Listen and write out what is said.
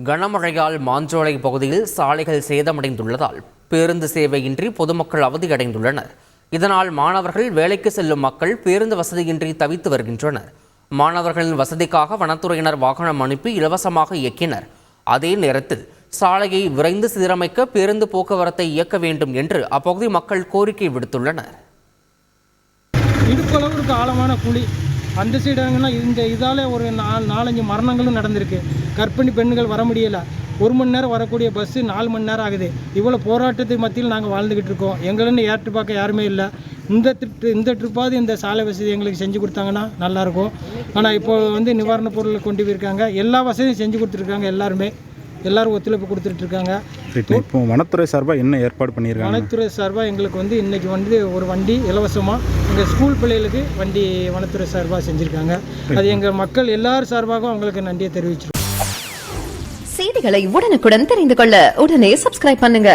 கனமழையால் மாஞ்சோலை பகுதியில் சாலைகள் சேதமடைந்துள்ளதால் பேருந்து சேவையின்றி பொதுமக்கள் அவதியடைந்துள்ளனர். இதனால் மாணவர்கள், வேலைக்கு செல்லும் மக்கள் பேருந்து வசதியின்றி தவித்து வருகின்றனர். மாணவர்களின் வசதிக்காக வனத்துறையினர் வாகனம் அனுப்பி இலவசமாக இயக்கினர். அதே நேரத்தில் சாலையை விரைந்து சீரமைக்க பேருந்து போக்குவரத்தை இயக்க வேண்டும் என்று அப்பகுதி மக்கள் கோரிக்கை விடுத்துள்ளனர். இடுப்பளவுக்கு ஆழமான குழி அந்த சைடுங்கன்னா இந்த இதால் ஒரு 4-5 மரணங்களும் நடந்திருக்கு. கர்ப்பிணி பெண்கள் வர முடியலை. 1 மணி நேரம் வரக்கூடிய பஸ்ஸு 4 மணி நேரம் ஆகுது. இவ்வளோ போராட்டத்துக்கு மத்தியில் நாங்கள் வாழ்ந்துக்கிட்டு இருக்கோம். எங்களுன்னு ஏற்று பார்க்க யாருமே இல்லை. இந்த ட்ரிப்பாவது இந்த சாலை வசதி எங்களுக்கு செஞ்சு கொடுத்தாங்கன்னா நல்லாயிருக்கும். ஆனால் இப்போ நிவாரணப் பொருள் கொண்டு போயிருக்காங்க. எல்லா வசதியும் செஞ்சு கொடுத்துருக்காங்க. எல்லாரும் ஒத்துழைப்பு கொடுத்துட்ருக்காங்க. இப்போ வனத்துறை சார்பாக என்ன ஏற்பாடு பண்ணியிருக்காங்க? வனத்துறை சார்பாக எங்களுக்கு இன்றைக்கி ஒரு வண்டி இலவசமாக எங்கள் ஸ்கூல் பிள்ளைகளுக்கு வண்டி வனத்துறை சார்பாக செஞ்சுருக்காங்க. அது எங்கள் மக்கள் எல்லார் சார்பாகவும் அவங்களுக்கு நன்றியை தெரிவிச்சிருக்கோம். செய்திகளை உடனுக்குடன் தெரிந்து கொள்ள உடனே சப்ஸ்கிரைப் பண்ணுங்க.